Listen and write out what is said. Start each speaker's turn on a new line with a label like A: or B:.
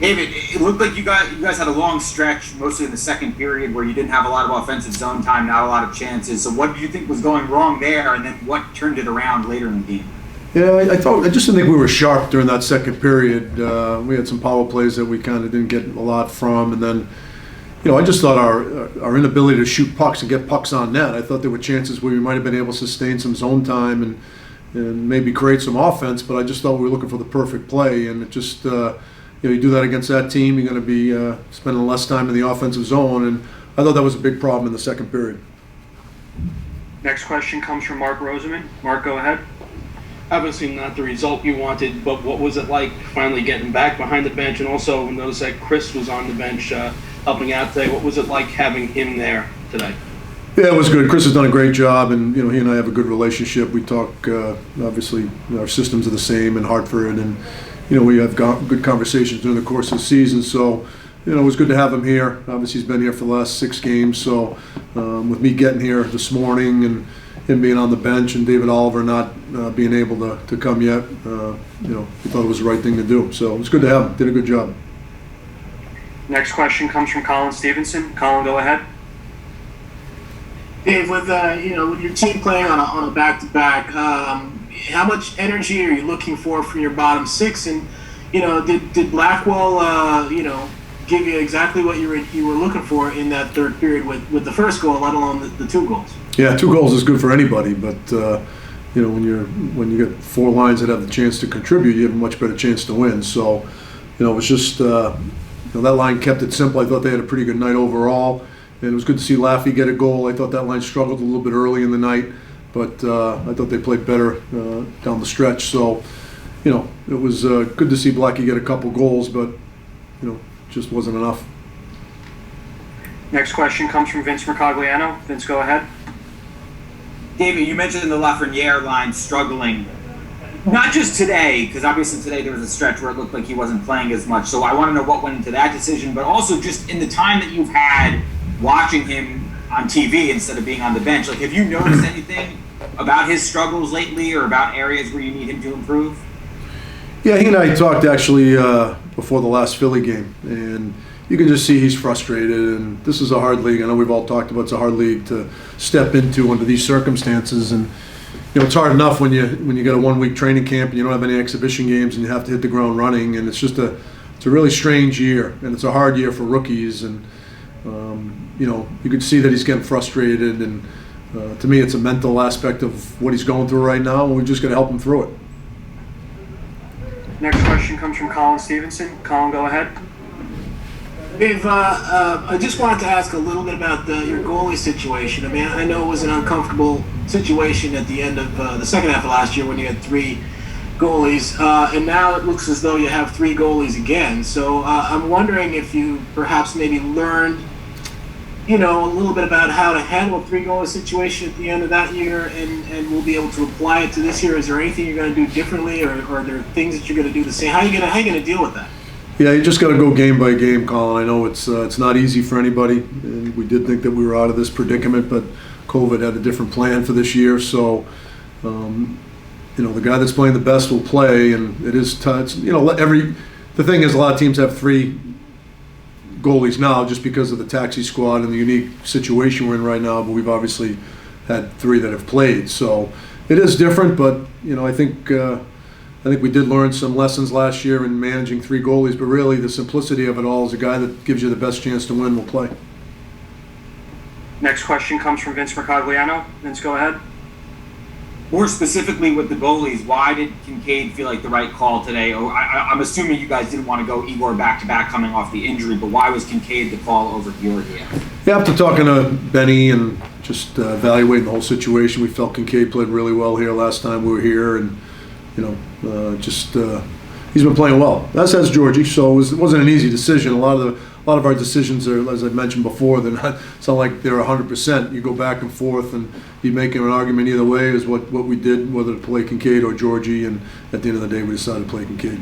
A: David, it looked like you guys had a long stretch, mostly in the second period, where you didn't have a lot of offensive zone time, not a lot of chances. So, what do you think was going wrong there, and then what turned it around later in the game?
B: Yeah, I just didn't think we were sharp during that second period. We had some power plays that we kind of didn't get a lot from, and then, I just thought our inability to shoot pucks and get pucks on net. I thought there were chances where we might have been able to sustain some zone time and maybe create some offense, but I just thought we were looking for the perfect play, and it just you do that against that team, you're going to be spending less time in the offensive zone, and I thought that was a big problem in the second period.
C: Next question comes from Mark Roseman. Mark, go ahead. Obviously not the result you wanted, but what was it like finally getting back behind the bench? And also notice that Chris was on the bench helping out today. What was it like having him there today?
B: Yeah, it was good. Chris has done a great job, and he and I have a good relationship. We talk, obviously, our systems are the same in Hartford, and we have good conversations during the course of the season. So, it was good to have him here. Obviously, he's been here for the last 6 games. So, with me getting here this morning and him being on the bench and David Oliver not being able to come yet, we thought it was the right thing to do. So, it was good to have him. Did a good job.
C: Next question comes from Colin Stevenson. Colin, go ahead.
D: Dave, with with your team playing on a back-to-back, how much energy are you looking for from your bottom 6? And did Blackwell give you exactly what you were looking for in that third period with the first goal, let alone the 2 goals?
B: Yeah, 2 goals is good for anybody, but when you get 4 lines that have the chance to contribute, you have a much better chance to win. So it was just that line kept it simple. I thought they had a pretty good night overall. And it was good to see Laffy get a goal. I thought that line struggled a little bit early in the night, but I thought they played better down the stretch. So, it was good to see Blackie get a couple goals, but, just wasn't enough.
C: Next question comes from Vince Mercogliano. Vince, go ahead.
A: David, you mentioned the Lafreniere line struggling. Not just today, because obviously today there was a stretch where it looked like he wasn't playing as much. So I want to know what went into that decision, but also just in the time that you've had watching him on TV instead of being on the bench. Like, have you noticed anything about his struggles lately or about areas where you need him to improve?
B: Yeah, he and I talked actually before the last Philly game, and you can just see he's frustrated, and this is a hard league. I know we've all talked about it's a hard league to step into under these circumstances, and it's hard enough when you get a 1-week training camp and you don't have any exhibition games and you have to hit the ground running, and it's a really strange year, and it's a hard year for rookies, and you could see that he's getting frustrated, and to me it's a mental aspect of what he's going through right now, and we're just going to help him through it.
C: Next question comes from Colin Stevenson. Colin, go ahead.
D: Dave, I just wanted to ask a little bit about your goalie situation. I mean, I know it was an uncomfortable situation at the end of the second half of last year when you had 3 goalies, and now it looks as though you have 3 goalies again. So I'm wondering if you perhaps maybe learned, a little bit about how to handle a 3-goalie situation at the end of that year, and we'll be able to apply it to this year. Is there anything you're going to do differently, or are there things that you're going to do the same? How are you going to deal with that?
B: Yeah, you just got to go game by game, Colin. I know it's not easy for anybody, and we did think that we were out of this predicament, but COVID had a different plan for this year. So, the guy that's playing the best will play, and it is tough. The thing is, a lot of teams have 3 goalies now just because of the taxi squad and the unique situation we're in right now. But we've obviously had 3 that have played, so it is different. But I think we did learn some lessons last year in managing 3 goalies, but really the simplicity of it all is a guy that gives you the best chance to win will play.
C: Next question comes from Vince Mercogliano. Vince, go ahead.
A: More specifically with the goalies, why did Kincaid feel like the right call today? I'm assuming you guys didn't want to go Igor back-to-back coming off the injury, but why was Kincaid the call over Georgia?
B: Yeah, after talking to Benny and just evaluating the whole situation, we felt Kincaid played really well here last time we were here, and he's been playing well. As has Georgie, so it wasn't an easy decision. A lot of our decisions are, as I mentioned before, it's not like they're 100%. You go back and forth, and you make an argument either way is what we did, whether to play Kincaid or Georgie, and at the end of the day, we decided to play Kincaid.